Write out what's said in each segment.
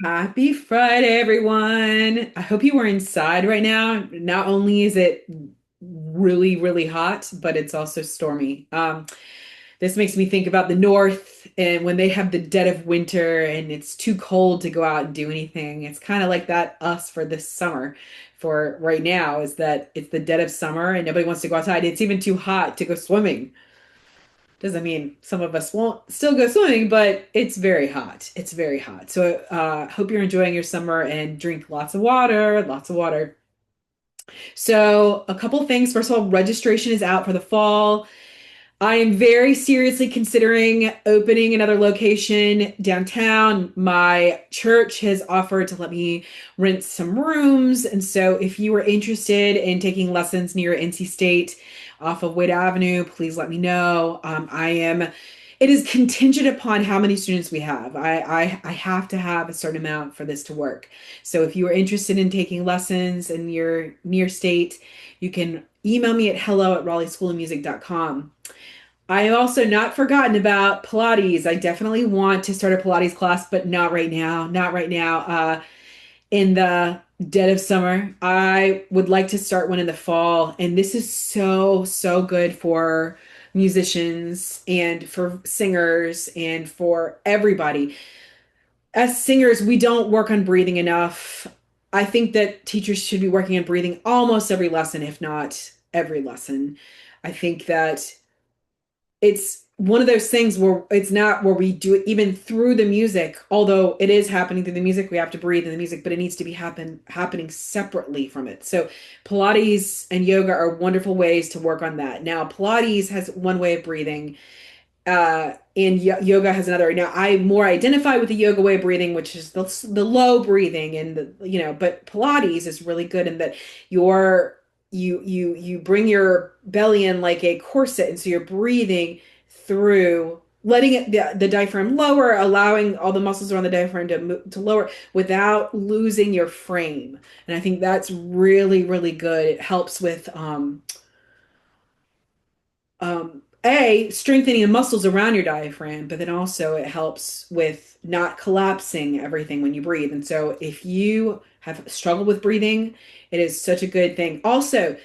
Happy Friday, everyone. I hope you are inside right now. Not only is it really, really hot, but it's also stormy. This makes me think about the North and when they have the dead of winter and it's too cold to go out and do anything. It's kind of like that us for this summer. For right now, is that it's the dead of summer and nobody wants to go outside. It's even too hot to go swimming. Doesn't mean some of us won't still go swimming, but it's very hot. It's very hot. So, hope you're enjoying your summer and drink lots of water, lots of water. So, a couple things. First of all, registration is out for the fall. I am very seriously considering opening another location downtown. My church has offered to let me rent some rooms. And so if you are interested in taking lessons near NC State off of Wade Avenue, please let me know. It is contingent upon how many students we have. I have to have a certain amount for this to work. So if you are interested in taking lessons in your near state, you can email me at hello@raleigh.schoolofmusic.com. I have also not forgotten about Pilates. I definitely want to start a Pilates class, but not right now. Not right now. In the dead of summer, I would like to start one in the fall. And this is so, so good for musicians and for singers and for everybody. As singers, we don't work on breathing enough. I think that teachers should be working on breathing almost every lesson, if not every lesson. I think that it's one of those things where it's not where we do it even through the music, although it is happening through the music, we have to breathe in the music, but it needs to be happening separately from it. So Pilates and yoga are wonderful ways to work on that. Now Pilates has one way of breathing, and yoga has another. Now I more identify with the yoga way of breathing, which is the low breathing and but Pilates is really good in that your you bring your belly in like a corset, and so you're breathing through letting the diaphragm lower, allowing all the muscles around the diaphragm to lower without losing your frame. And I think that's really, really good. It helps with strengthening the muscles around your diaphragm, but then also it helps with not collapsing everything when you breathe. And so if you have struggled with breathing, it is such a good thing. Also,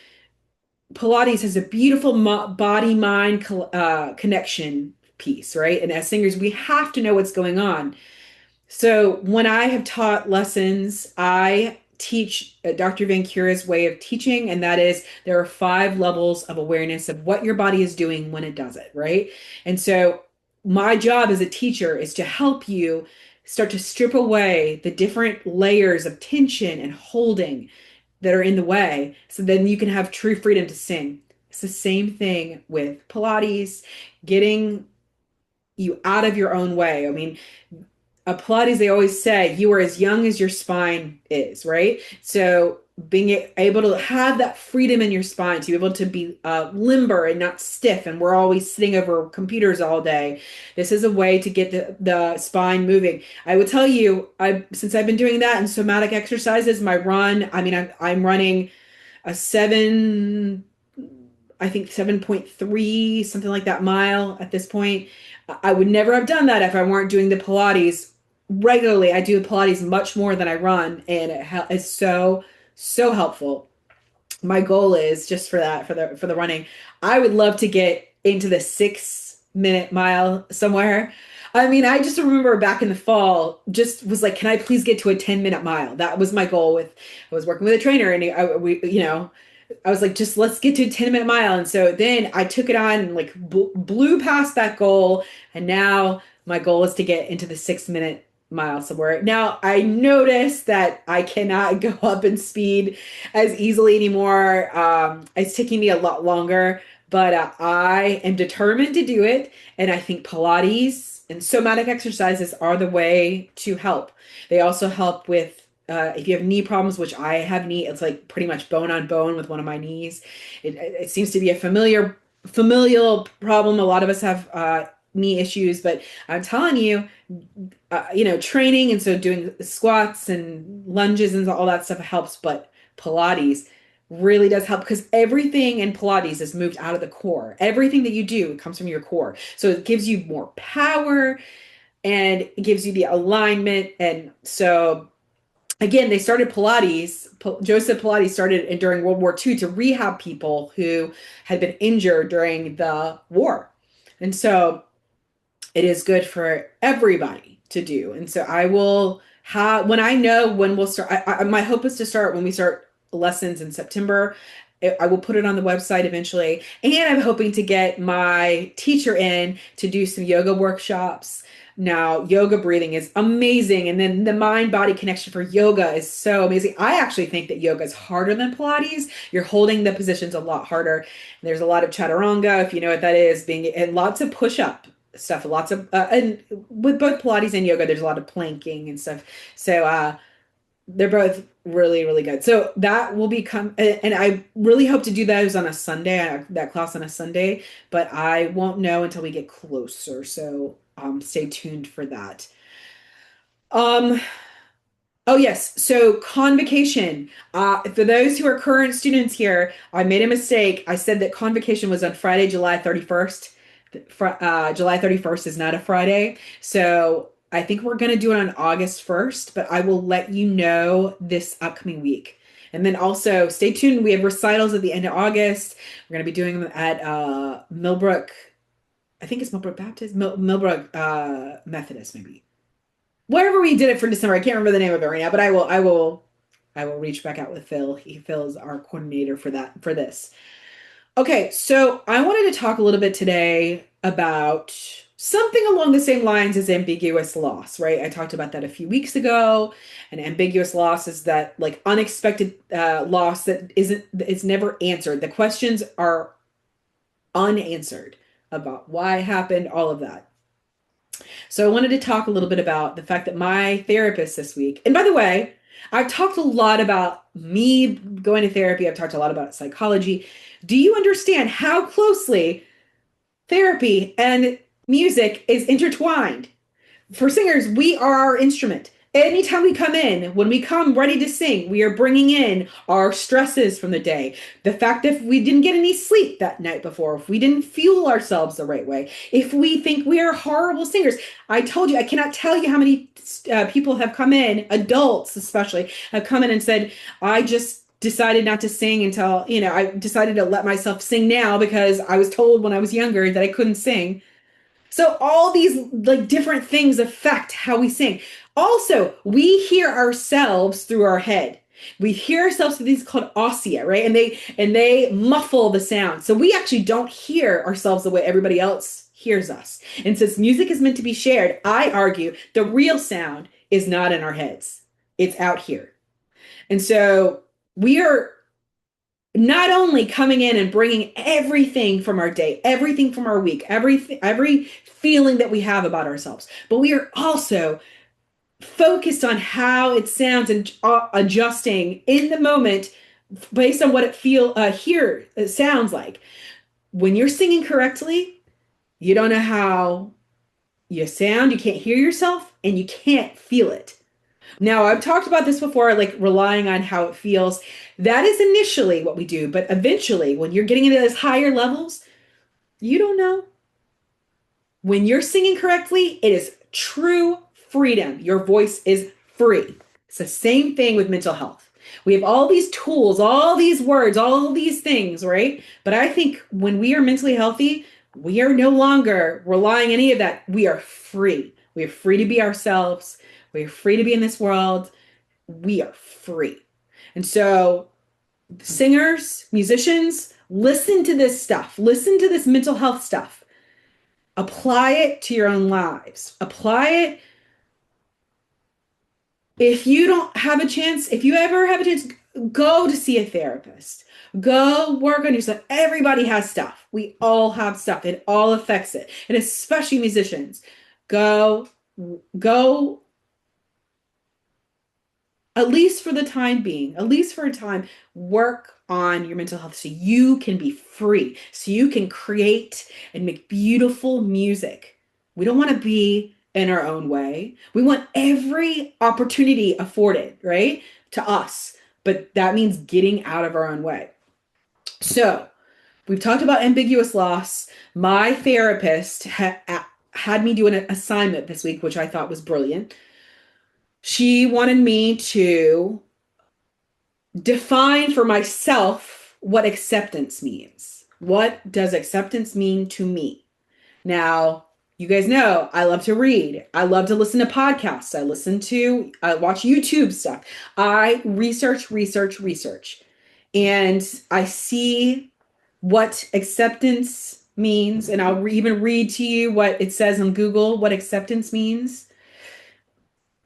Pilates has a beautiful body mind connection piece, right? And as singers, we have to know what's going on. So when I have taught lessons, I teach Dr. Van Cura's way of teaching, and that is there are 5 levels of awareness of what your body is doing when it does it, right? And so my job as a teacher is to help you start to strip away the different layers of tension and holding that are in the way, so then you can have true freedom to sing. It's the same thing with Pilates, getting you out of your own way. I mean, Pilates, they always say you are as young as your spine is, right? So being able to have that freedom in your spine, to be able to be limber and not stiff, and we're always sitting over computers all day. This is a way to get the spine moving. I will tell you, I since I've been doing that and somatic exercises, my run, I mean, I'm running a seven, I think 7.3, something like that mile at this point. I would never have done that if I weren't doing the Pilates regularly. I do Pilates much more than I run, and it's so, so helpful. My goal is just for that, for the running. I would love to get into the 6 minute mile somewhere. I mean, I just remember back in the fall, just was like, can I please get to a 10-minute mile? That was my goal with, I was working with a trainer and I was like, just let's get to a 10-minute mile. And so then I took it on and like blew past that goal. And now my goal is to get into the 6 minute mile somewhere. Now I noticed that I cannot go up in speed as easily anymore. It's taking me a lot longer, but I am determined to do it. And I think Pilates and somatic exercises are the way to help. They also help with if you have knee problems, which I have it's like pretty much bone on bone with one of my knees. It seems to be a familial problem. A lot of us have knee issues, but I'm telling you, training and so doing squats and lunges and all that stuff helps. But Pilates really does help because everything in Pilates is moved out of the core. Everything that you do comes from your core. So it gives you more power. and it gives you the alignment. And so again, they started Pilates. Joseph Pilates started during World War II to rehab people who had been injured during the war. And so it is good for everybody to do. And so I will have, when I know when we'll start, my hope is to start when we start lessons in September. I will put it on the website eventually. And I'm hoping to get my teacher in to do some yoga workshops. Now, yoga breathing is amazing. And then the mind body connection for yoga is so amazing. I actually think that yoga is harder than Pilates. You're holding the positions a lot harder. There's a lot of chaturanga, if you know what that is, being and lots of push up stuff, lots of and with both Pilates and yoga, there's a lot of planking and stuff. So they're both really, really good. So that will become, and I really hope to do those on a Sunday, that class on a Sunday, but I won't know until we get closer. So stay tuned for that. Um, oh yes, so convocation. For those who are current students here, I made a mistake. I said that convocation was on Friday, July 31st. July 31st is not a Friday. So I think we're going to do it on August 1st, but I will let you know this upcoming week. And then also stay tuned. We have recitals at the end of August. We're going to be doing them at Millbrook. I think it's Millbrook Baptist, Millbrook Methodist, maybe. Wherever we did it for December, I can't remember the name of it right now, but I will reach back out with Phil. Phil is our coordinator for this. Okay, so I wanted to talk a little bit today about something along the same lines as ambiguous loss, right? I talked about that a few weeks ago. And ambiguous loss is that like unexpected loss that it's never answered. The questions are unanswered about why it happened, all of that. So I wanted to talk a little bit about the fact that my therapist this week, and by the way, I've talked a lot about me going to therapy. I've talked a lot about psychology. Do you understand how closely therapy and music is intertwined? For singers, we are our instrument. Anytime we come in, when we come ready to sing, we are bringing in our stresses from the day. The fact that if we didn't get any sleep that night before, if we didn't fuel ourselves the right way, if we think we are horrible singers. I told you, I cannot tell you how many people have come in, adults especially, have come in and said, I just decided not to sing until, I decided to let myself sing now because I was told when I was younger that I couldn't sing. So all these like different things affect how we sing. Also, we hear ourselves through our head. We hear ourselves through these called ossia, right? And they muffle the sound. So we actually don't hear ourselves the way everybody else hears us. And since music is meant to be shared, I argue the real sound is not in our heads. It's out here. And so we are not only coming in and bringing everything from our day, everything from our week, every feeling that we have about ourselves, but we are also focused on how it sounds and adjusting in the moment based on what it sounds like. When you're singing correctly, you don't know how you sound, you can't hear yourself, and you can't feel it. Now, I've talked about this before, like relying on how it feels. That is initially what we do, but eventually, when you're getting into those higher levels, you don't know. When you're singing correctly, it is true freedom. Your voice is free. It's the same thing with mental health. We have all these tools, all these words, all these things, right? But I think when we are mentally healthy, we are no longer relying on any of that. We are free. We are free to be ourselves. We are free to be in this world. We are free. And so, singers, musicians, listen to this stuff. Listen to this mental health stuff. Apply it to your own lives. Apply it. If you don't have a chance, if you ever have a chance, go to see a therapist. Go work on yourself. Everybody has stuff. We all have stuff. It all affects it. And especially musicians. Go at least for the time being, at least for a time, work on your mental health so you can be free, so you can create and make beautiful music. We don't want to be in our own way. We want every opportunity afforded, right, to us. But that means getting out of our own way. So we've talked about ambiguous loss. My therapist had me do an assignment this week, which I thought was brilliant. She wanted me to define for myself what acceptance means. What does acceptance mean to me? Now, you guys know I love to read. I love to listen to podcasts. I watch YouTube stuff. I research, research, research. And I see what acceptance means. And I'll even read to you what it says on Google, what acceptance means.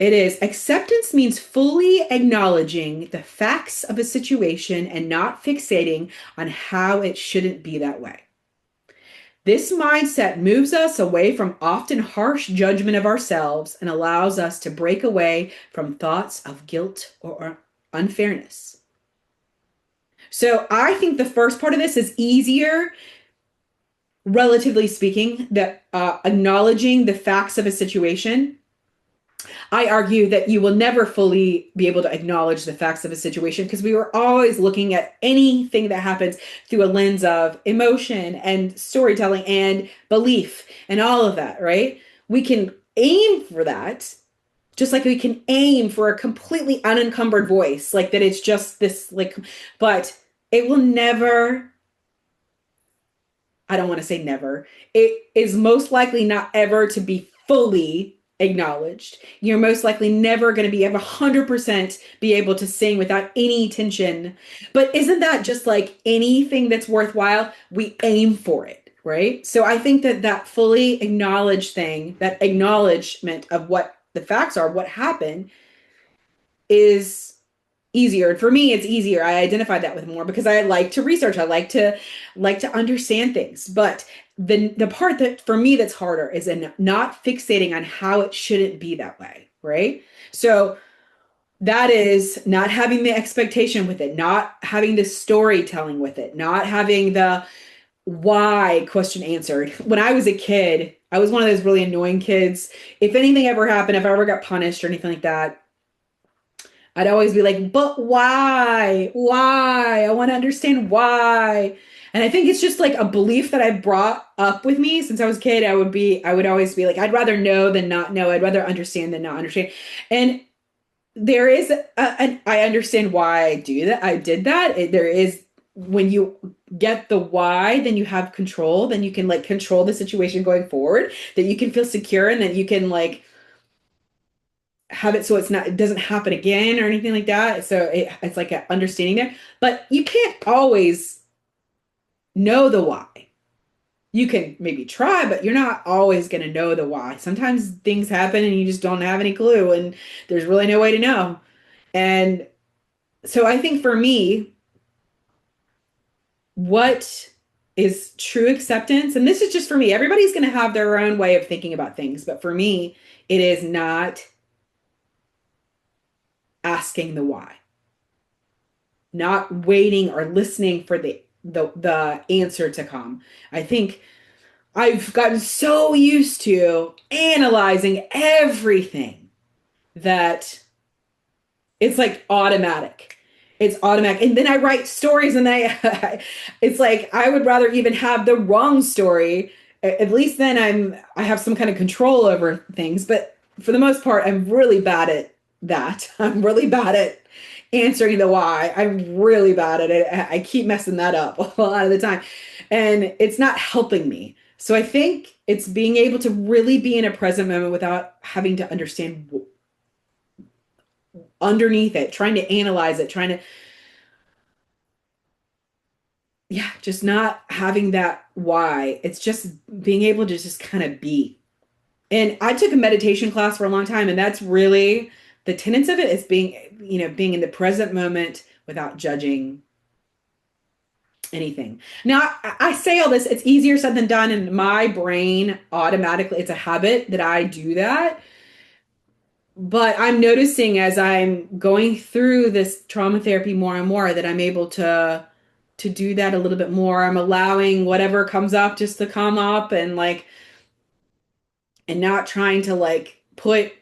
It is acceptance means fully acknowledging the facts of a situation and not fixating on how it shouldn't be that way. This mindset moves us away from often harsh judgment of ourselves and allows us to break away from thoughts of guilt or unfairness. So I think the first part of this is easier, relatively speaking, that acknowledging the facts of a situation. I argue that you will never fully be able to acknowledge the facts of a situation because we were always looking at anything that happens through a lens of emotion and storytelling and belief and all of that, right? We can aim for that, just like we can aim for a completely unencumbered voice, like that it's just this, like, but it will never, I don't want to say never, it is most likely not ever to be fully acknowledged. You're most likely never going to be able 100% be able to sing without any tension. But isn't that just like anything that's worthwhile? We aim for it, right? So I think that that fully acknowledged thing, that acknowledgement of what the facts are, what happened, is easier. And for me, it's easier. I identified that with more because I like to research. I like to understand things. But the part that for me that's harder is in not fixating on how it shouldn't be that way, right? So that is not having the expectation with it, not having the storytelling with it, not having the why question answered. When I was a kid, I was one of those really annoying kids. If anything ever happened, if I ever got punished or anything like that, I'd always be like, but why? Why? I want to understand why. And I think it's just like a belief that I brought up with me since I was a kid. I would always be like, I'd rather know than not know. I'd rather understand than not understand. And there is, I understand why I do that. I did that. There is, when you get the why, then you have control. Then you can like control the situation going forward, that you can feel secure and that you can like have it so it doesn't happen again or anything like that. So it's like a understanding there, but you can't always know the why. You can maybe try, but you're not always going to know the why. Sometimes things happen and you just don't have any clue and there's really no way to know. And so I think for me, what is true acceptance, and this is just for me, everybody's going to have their own way of thinking about things, but for me, it is not asking the why, not waiting or listening for the answer to come. I think I've gotten so used to analyzing everything that it's like automatic. It's automatic. And then I write stories and it's like I would rather even have the wrong story. At least then I have some kind of control over things, but for the most part I'm really bad at that. I'm really bad at answering the why. I'm really bad at it. I keep messing that up a lot of the time. And it's not helping me. So I think it's being able to really be in a present moment without having to understand underneath it, trying to analyze it, trying to, yeah, just not having that why. It's just being able to just kind of be. And I took a meditation class for a long time, and that's really the tenets of it is being, being in the present moment without judging anything. Now, I say all this, it's easier said than done, and my brain automatically, it's a habit that I do that. But I'm noticing as I'm going through this trauma therapy more and more that I'm able to do that a little bit more. I'm allowing whatever comes up just to come up and like and not trying to like put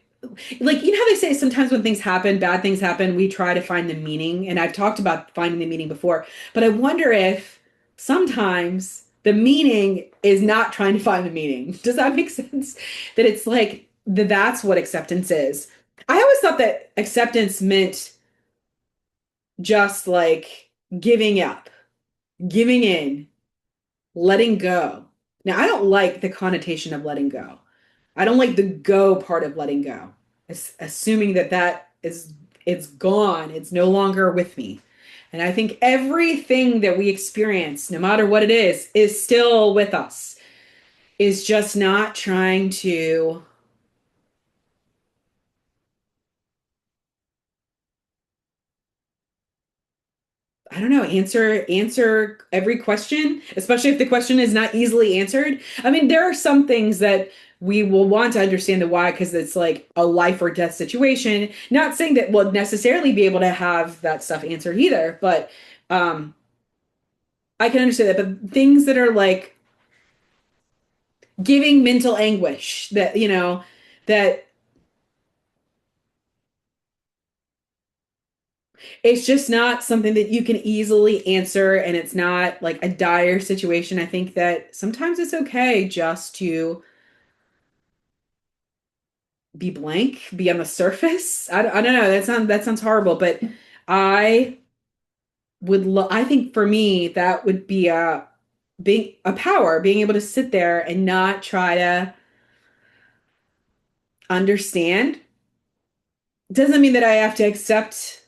like how they say sometimes when things happen, bad things happen, we try to find the meaning. And I've talked about finding the meaning before, but I wonder if sometimes the meaning is not trying to find the meaning. Does that make sense? That it's like that's what acceptance is. I always thought that acceptance meant just like giving up, giving in, letting go. Now, I don't like the connotation of letting go. I don't like the go part of letting go. Assuming that that is it's gone, it's no longer with me. And I think everything that we experience, no matter what it is still with us. Is just not trying to, I don't know, answer every question, especially if the question is not easily answered. I mean, there are some things that we will want to understand the why because it's like a life or death situation. Not saying that we'll necessarily be able to have that stuff answered either, but um I can understand that. But things that are like giving mental anguish that, that it's just not something that you can easily answer, and it's not like a dire situation. I think that sometimes it's okay just to be blank, be on the surface. I don't know. That sounds horrible, but I I think for me that would be a being a power, being able to sit there and not try to understand. Doesn't mean that I have to accept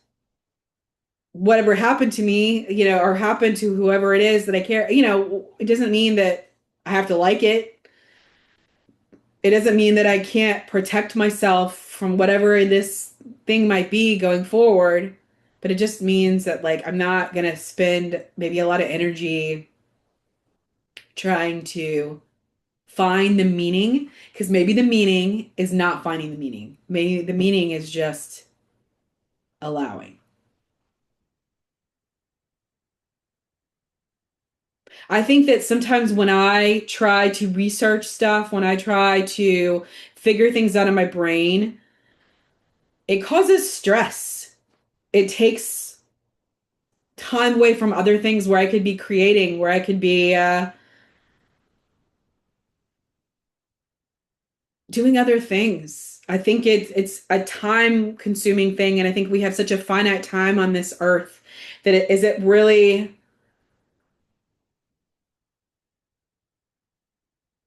whatever happened to me, or happened to whoever it is that I care. It doesn't mean that I have to like it. It doesn't mean that I can't protect myself from whatever this thing might be going forward. But it just means that, like, I'm not going to spend maybe a lot of energy trying to find the meaning, because maybe the meaning is not finding the meaning. Maybe the meaning is just allowing. I think that sometimes when I try to research stuff, when I try to figure things out in my brain, it causes stress. It takes time away from other things where I could be creating, where I could be doing other things. I think it's a time consuming thing, and I think we have such a finite time on this earth that it really,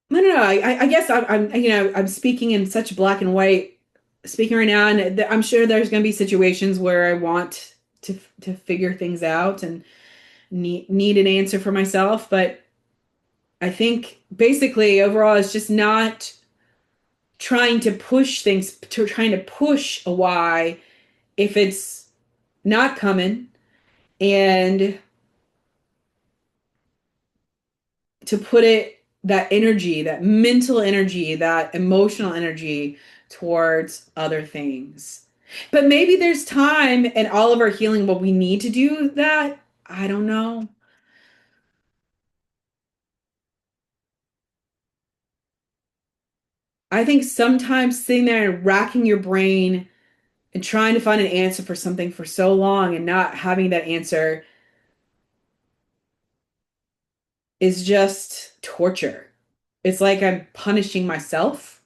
I don't know. I guess I'm speaking in such black and white, speaking right now, and I'm sure there's going to be situations where I want to figure things out and need an answer for myself. But I think basically overall, it's just not trying to push things, to trying to push a why if it's not coming, and to put it, that energy, that mental energy, that emotional energy towards other things. But maybe there's time in all of our healing what we need to do that. I don't know. I think sometimes sitting there and racking your brain and trying to find an answer for something for so long and not having that answer is just torture. It's like I'm punishing myself.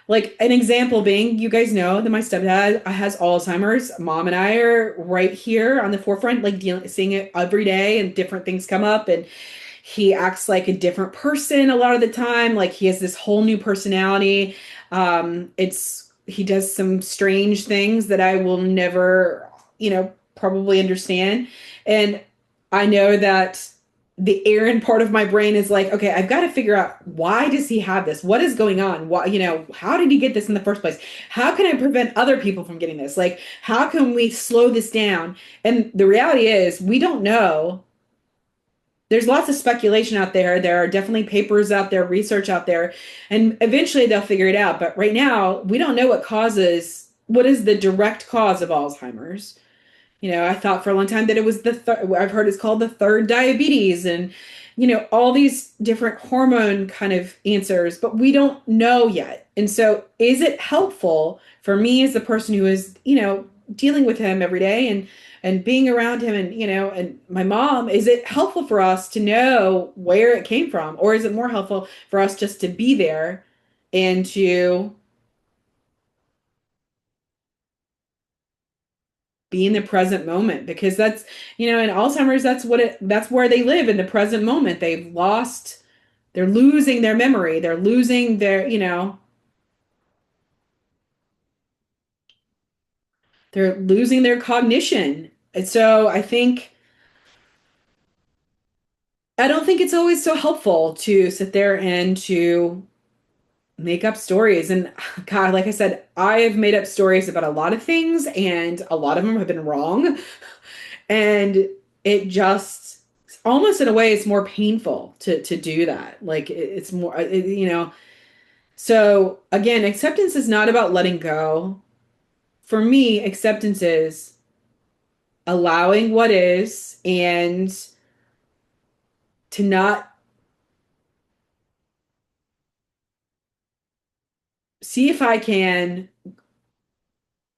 Like an example being, you guys know that my stepdad has Alzheimer's. Mom and I are right here on the forefront, like seeing it every day, and different things come up, and he acts like a different person a lot of the time. Like he has this whole new personality. It's he does some strange things that I will never, probably understand. And I know that the Aaron part of my brain is like, okay, I've got to figure out, why does he have this? What is going on? Why, how did he get this in the first place? How can I prevent other people from getting this? Like, how can we slow this down? And the reality is, we don't know. There's lots of speculation out there. There are definitely papers out there, research out there, and eventually they'll figure it out. But right now, we don't know what is the direct cause of Alzheimer's. I thought for a long time that it was the third, I've heard it's called the third diabetes, and, all these different hormone kind of answers, but we don't know yet. And so is it helpful for me as the person who is, dealing with him every day and being around him and and my mom, is it helpful for us to know where it came from, or is it more helpful for us just to be there and to be in the present moment? Because that's, in Alzheimer's, that's where they live, in the present moment. They're losing their memory, they're losing their, they're losing their cognition. And so I don't think it's always so helpful to sit there and to make up stories. And God, like I said, I have made up stories about a lot of things, and a lot of them have been wrong. And it just, almost in a way, it's more painful to do that. Like it's more, So again, acceptance is not about letting go. For me, acceptance is allowing what is, and to not see if I can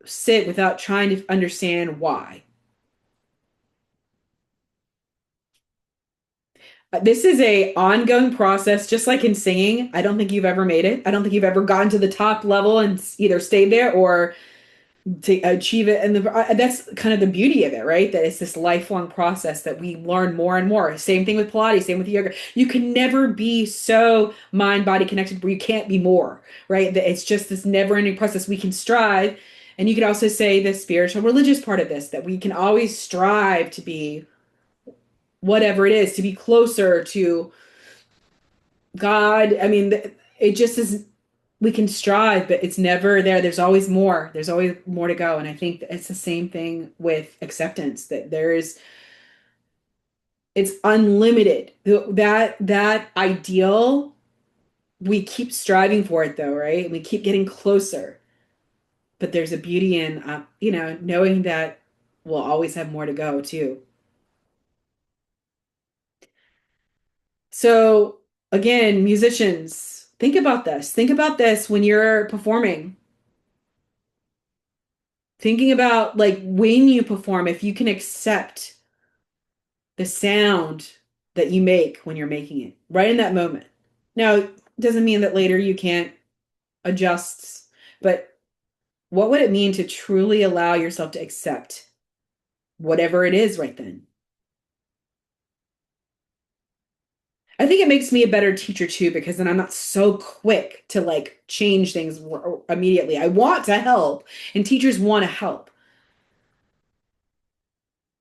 sit without trying to understand why. This is a ongoing process, just like in singing. I don't think you've ever made it. I don't think you've ever gotten to the top level and either stayed there or to achieve it. And that's kind of the beauty of it, right? That it's this lifelong process that we learn more and more. Same thing with Pilates, same with yoga. You can never be so mind body connected where you can't be more, right? That it's just this never ending process. We can strive. And you could also say the spiritual religious part of this, that we can always strive to be whatever it is, to be closer to God. I mean, it just is, we can strive, but it's never there. There's always more. There's always more to go. And I think that it's the same thing with acceptance, that it's unlimited. That ideal, we keep striving for it though, right? We keep getting closer. But there's a beauty in, knowing that we'll always have more to go too. So again, musicians, think about this. Think about this when you're performing. Thinking about like when you perform, if you can accept the sound that you make when you're making it right in that moment. Now, it doesn't mean that later you can't adjust, but what would it mean to truly allow yourself to accept whatever it is right then? I think it makes me a better teacher too, because then I'm not so quick to like change things immediately. I want to help, and teachers want to help,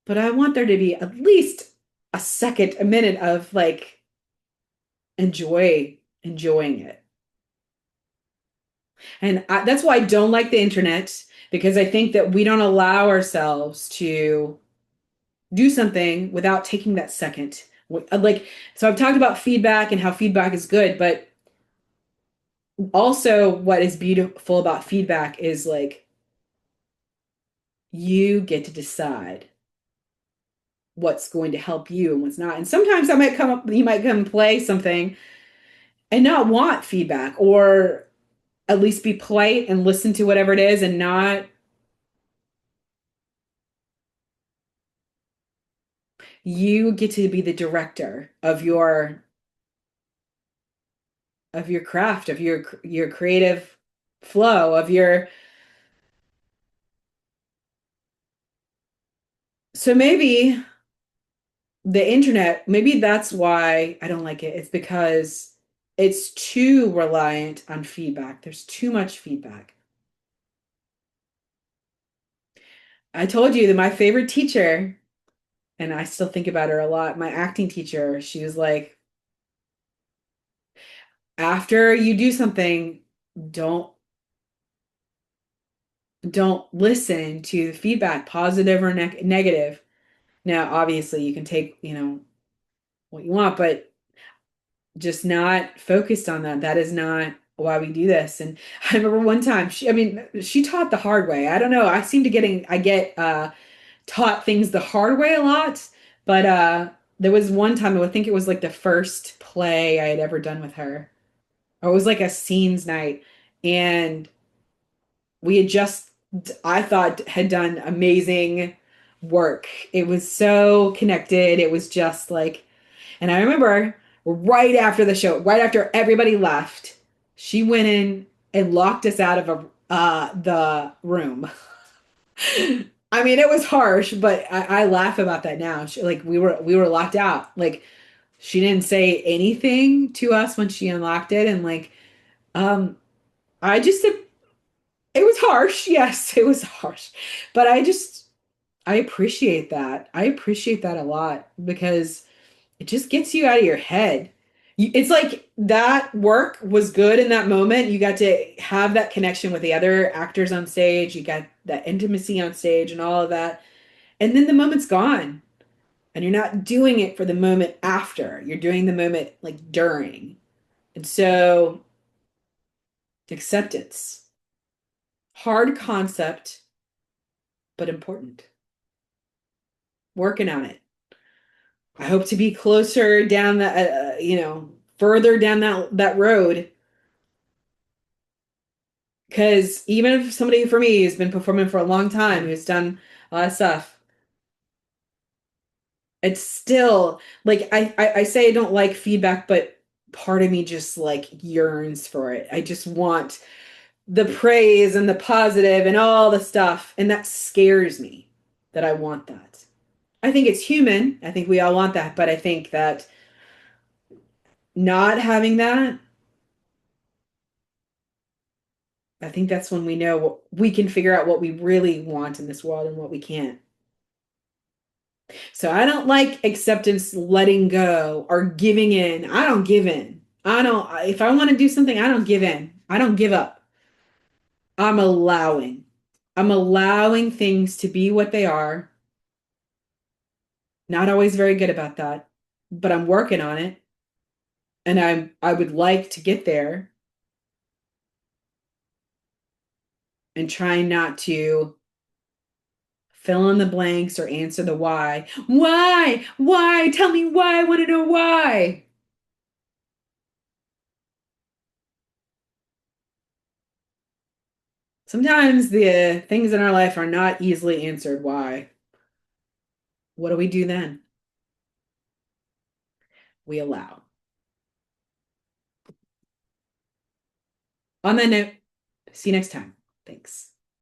but I want there to be at least a second, a minute of like enjoying it. And that's why I don't like the internet, because I think that we don't allow ourselves to do something without taking that second. Like, so I've talked about feedback and how feedback is good, but also what is beautiful about feedback is like you get to decide what's going to help you and what's not. And sometimes I might come up, you might come play something and not want feedback, or at least be polite and listen to whatever it is, and not, you get to be the director of your craft, of your creative flow, of your, so maybe the internet, maybe that's why I don't like it. It's because it's too reliant on feedback. There's too much feedback. I told you that my favorite teacher, and I still think about her a lot, my acting teacher, she was like, after you do something, don't don't listen to the feedback, positive or negative. Now, obviously, you can take, what you want, but just not focused on that. That is not why we do this. And I remember one time, I mean, she taught the hard way. I don't know. I get taught things the hard way a lot, but there was one time, I think it was like the first play I had ever done with her, or it was like a scenes night, and we had just I thought had done amazing work. It was so connected. It was just like, and I remember right after the show, right after everybody left, she went in and locked us out of the room. I mean, it was harsh, but I laugh about that now. Like we were locked out. Like she didn't say anything to us when she unlocked it, and like um, I just it was harsh. Yes, it was harsh, but I appreciate that. I appreciate that a lot because it just gets you out of your head. It's like that work was good in that moment. You got to have that connection with the other actors on stage. You got that intimacy on stage and all of that. And then the moment's gone. And you're not doing it for the moment after. You're doing the moment like during. And so acceptance, hard concept, but important. Working on it. I hope to be closer down that, further down that road. Because even if somebody for me who's been performing for a long time, who's done a lot of stuff, it's still like I say I don't like feedback, but part of me just like yearns for it. I just want the praise and the positive and all the stuff, and that scares me that I want that. I think it's human. I think we all want that, but I think that not having that, I think that's when we know we can figure out what we really want in this world and what we can't. So I don't like acceptance, letting go, or giving in. I don't give in. I don't, if I want to do something, I don't give in. I don't give up. I'm allowing. I'm allowing things to be what they are. Not always very good about that, but I'm working on it. And I would like to get there and try not to fill in the blanks or answer the why. Why? Why? Tell me why. I want to know why. Sometimes the things in our life are not easily answered why. What do we do then? We allow. On that note, see you next time. Thanks.